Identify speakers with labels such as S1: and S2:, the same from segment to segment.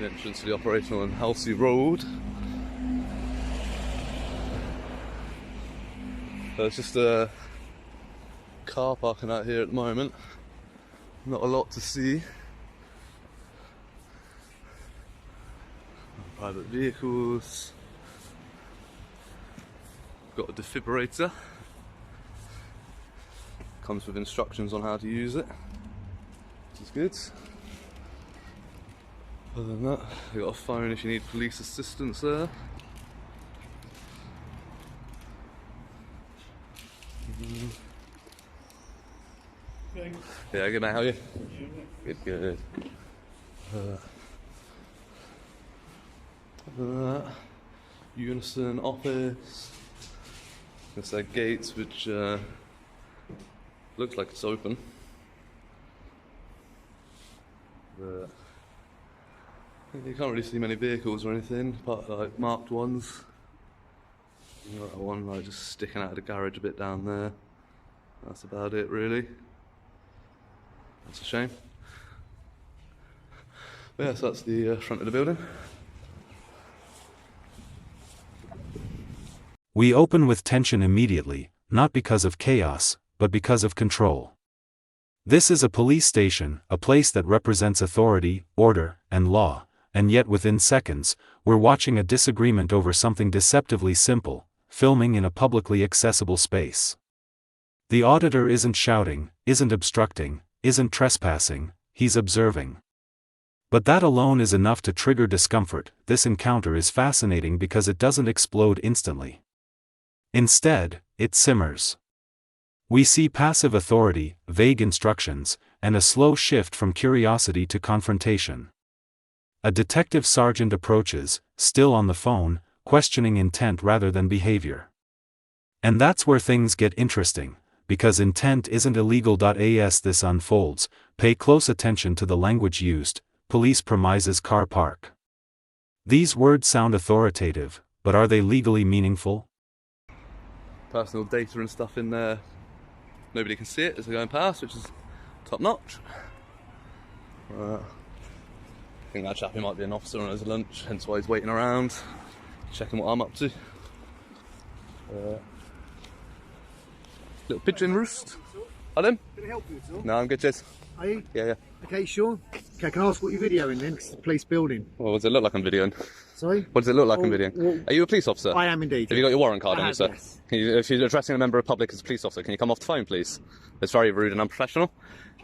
S1: main entrance to the operational and Halsey Road. There's just a car parking out here at the moment. Not a lot to see. Private vehicles. Got a defibrillator. Comes with instructions on how to use it, which is good. Other than that, you've got a phone if you need police assistance there. Yeah, good mate, how are you? Good, good. Unison office. There's their gates, which looks like it's open. But you can't really see many vehicles or anything, apart like marked ones. You got that one like just sticking out of the garage a bit down there. That's about it, really. That's a shame. But yeah, so that's the front of the building.
S2: We open with tension immediately, not because of chaos, but because of control. This is a police station, a place that represents authority, order, and law, and yet within seconds, we're watching a disagreement over something deceptively simple, filming in a publicly accessible space. The auditor isn't shouting, isn't obstructing, isn't trespassing, he's observing. But that alone is enough to trigger discomfort. This encounter is fascinating because it doesn't explode instantly. Instead, it simmers. We see passive authority, vague instructions, and a slow shift from curiosity to confrontation. A detective sergeant approaches, still on the phone, questioning intent rather than behavior. And that's where things get interesting, because intent isn't illegal. As this unfolds, pay close attention to the language used: police premises, car park. These words sound authoritative, but are they legally meaningful?
S1: Personal data and stuff in there. Nobody can see it as they're going past, which is top notch. I think that chap, he might be an officer on his lunch, hence why he's waiting around, checking what I'm up to. Little pigeon roost. Pardon?
S3: Can I help you at all?
S1: No, I'm good, cheers.
S3: Are you?
S1: Yeah, yeah.
S3: Okay, sure. Okay, can I ask what you're videoing then? 'Cause it's the police building.
S1: Well, what does it look like I'm videoing?
S3: Sorry?
S1: What does it look like I'm videoing? Are you a police officer?
S3: I am indeed.
S1: Have you got your warrant card on you, sir?
S3: Yes.
S1: Can you, if you're addressing a member of the public as a police officer, can you come off the phone, please? It's very rude and unprofessional.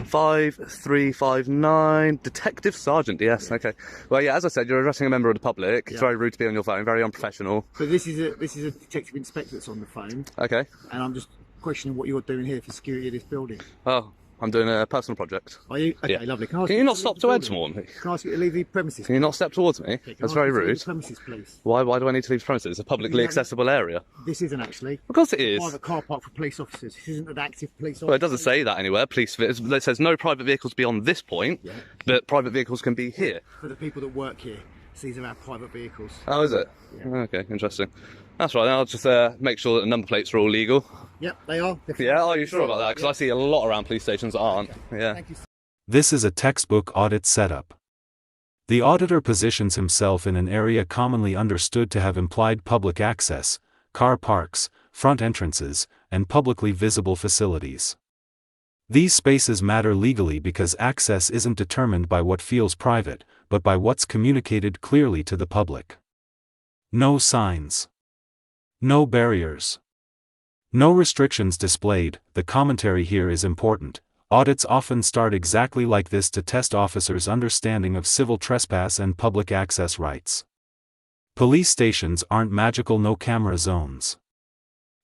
S1: 5359, Detective Sergeant, yes, okay. Well, yeah, as I said, you're addressing a member of the public. It's very rude to be on your phone, very unprofessional.
S3: But this is a detective inspector that's on the phone,
S1: Okay.
S3: and I'm just questioning what you're doing here for security of this building.
S1: Oh, I'm doing a personal project.
S3: Are you? Okay,
S1: Yeah.
S3: lovely. Can I ask
S1: Can you not stop to edge
S3: leave
S1: more?
S3: the building? Can I ask you to leave the premises?
S1: Can you not step towards me?
S3: Okay, can I
S1: That's
S3: ask
S1: very
S3: you to leave
S1: rude.
S3: the premises, please.
S1: Why do I need to leave the premises? It's a publicly accessible area.
S3: This isn't actually.
S1: Of course it is.
S3: Private car park for police officers. This isn't an active police officer.
S1: Well, it doesn't say that anywhere. It says no private vehicles beyond this point,
S3: Yeah.
S1: but private vehicles can be here.
S3: For the people that work here. So these are our private vehicles.
S1: Oh, is it?
S3: Yeah.
S1: Okay, interesting. That's right, I'll just make sure that the number plates are all legal.
S3: Yep, they are.
S1: Yeah, are you sure about that? Because I see a lot around police stations that aren't. Yeah.
S3: Thank you.
S2: This is a textbook audit setup. The auditor positions himself in an area commonly understood to have implied public access: car parks, front entrances, and publicly visible facilities. These spaces matter legally because access isn't determined by what feels private, but by what's communicated clearly to the public. No signs. No barriers. No restrictions displayed. The commentary here is important. Audits often start exactly like this to test officers' understanding of civil trespass and public access rights. Police stations aren't magical no-camera zones.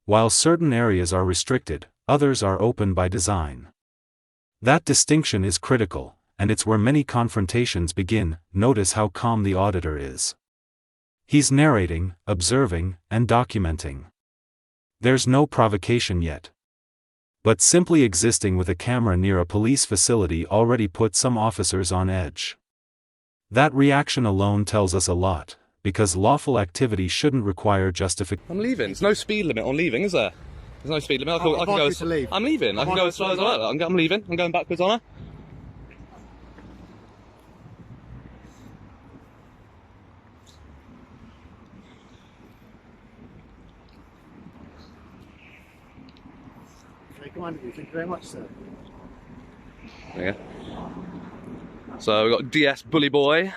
S2: While certain areas are restricted, others are open by design. That distinction is critical, and it's where many confrontations begin. Notice how calm the auditor is. He's narrating, observing, and documenting. There's no provocation yet. But simply existing with a camera near a police facility already put some officers on edge. That reaction alone tells us a lot, because lawful activity shouldn't require justification.
S1: I'm leaving. There's no speed limit on leaving, is there? There's no speed limit. I can go.
S3: to leave.
S1: I'm leaving. I can go as far as I like. I'm leaving. I'm going backwards on her.
S3: Take command of you. Thank you very much, sir.
S1: Yeah. So we've got DS Bully Boy.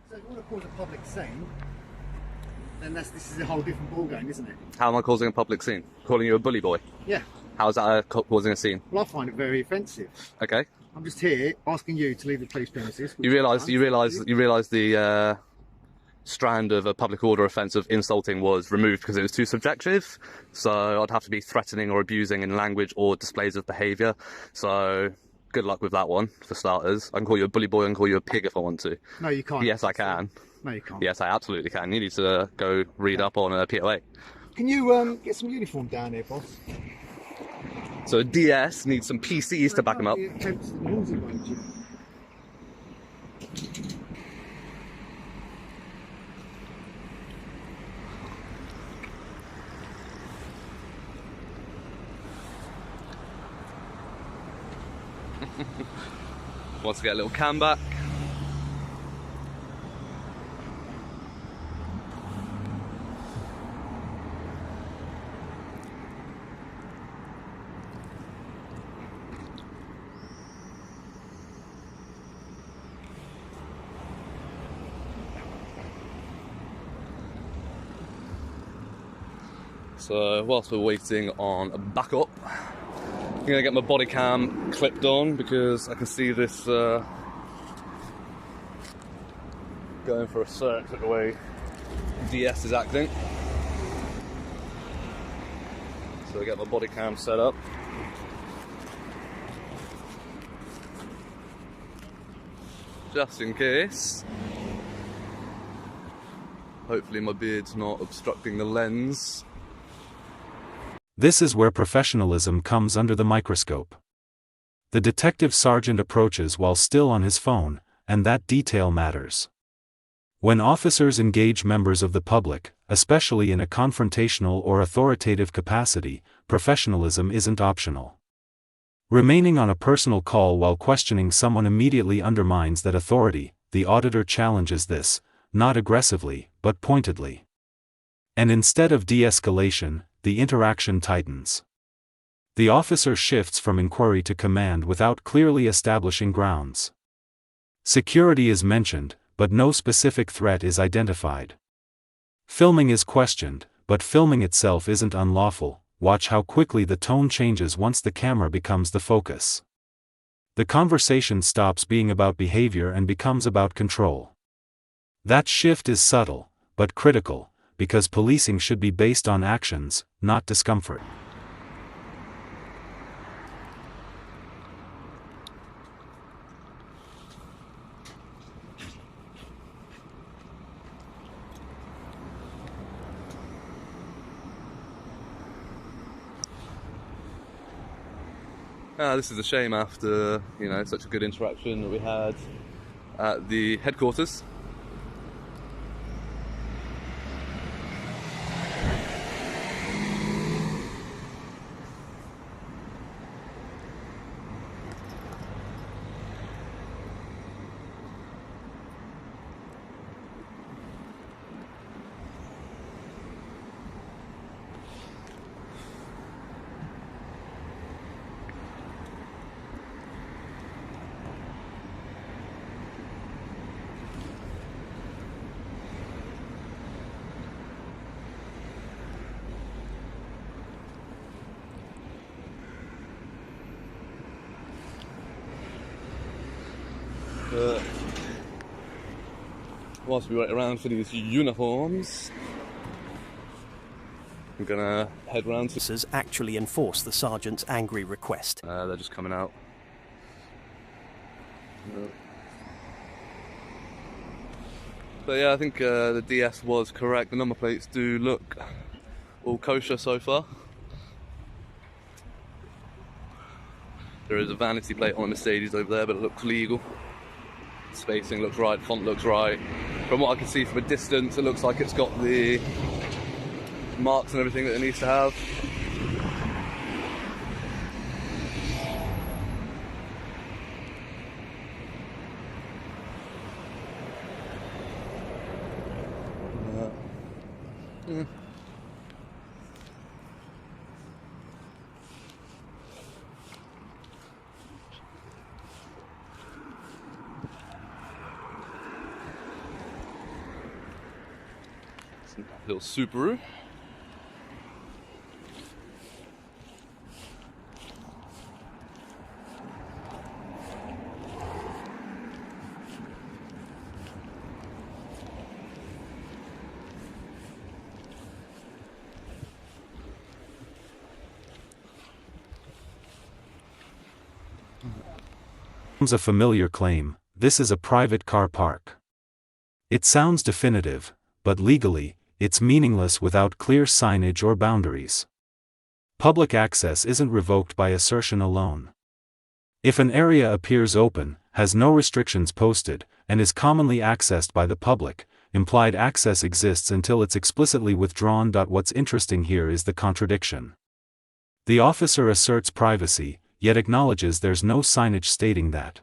S3: So if you want to cause a public scene, then this is a whole different ballgame, isn't it?
S1: How am I causing a public scene? Calling you a bully boy?
S3: Yeah.
S1: How's that causing a scene?
S3: Well, I find it very offensive.
S1: Okay.
S3: I'm just here asking you to leave the police premises.
S1: You realise the strand of a public order offence of insulting was removed because it was too subjective. So I'd have to be threatening or abusing in language or displays of behaviour. So good luck with that one, for starters. I can call you a bully boy and call you a pig if I want to.
S3: No, you can't.
S1: Yes, I can.
S3: No, you can't.
S1: Yes, I absolutely can. You need to go read up on POA.
S3: Can you get some uniform down here, boss?
S1: So DS needs some PCs to back him up. Wants to get a little cam back. So whilst we're waiting on a backup, I'm going to get my body cam clipped on because I can see this going for a search at the way DS is acting. So I get my body cam set up. Just in case. Hopefully my beard's not obstructing the lens.
S2: This is where professionalism comes under the microscope. The detective sergeant approaches while still on his phone, and that detail matters. When officers engage members of the public, especially in a confrontational or authoritative capacity, professionalism isn't optional. Remaining on a personal call while questioning someone immediately undermines that authority. The auditor challenges this, not aggressively, but pointedly. And instead of de-escalation, the interaction tightens. The officer shifts from inquiry to command without clearly establishing grounds. Security is mentioned, but no specific threat is identified. Filming is questioned, but filming itself isn't unlawful. Watch how quickly the tone changes once the camera becomes the focus. The conversation stops being about behavior and becomes about control. That shift is subtle, but critical, because policing should be based on actions, not discomfort.
S1: This is a shame after, such a good interaction that we had at the headquarters. Whilst we wait around for these uniforms, I'm gonna head round to...
S4: Officers actually enforce the sergeant's angry request.
S1: They're just coming out. But yeah, I think the DS was correct. The number plates do look all kosher so far. There is a vanity plate on a Mercedes over there, but it looks legal. Spacing looks right, font looks right. From what I can see from a distance, it looks like it's got the marks and everything that it needs to have. Little Subaru.
S2: A familiar claim, this is a private car park. It sounds definitive, but legally, it's meaningless without clear signage or boundaries. Public access isn't revoked by assertion alone. If an area appears open, has no restrictions posted, and is commonly accessed by the public, implied access exists until it's explicitly withdrawn. What's interesting here is the contradiction. The officer asserts privacy, yet acknowledges there's no signage stating that.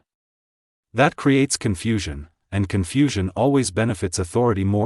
S2: That creates confusion, and confusion always benefits authority more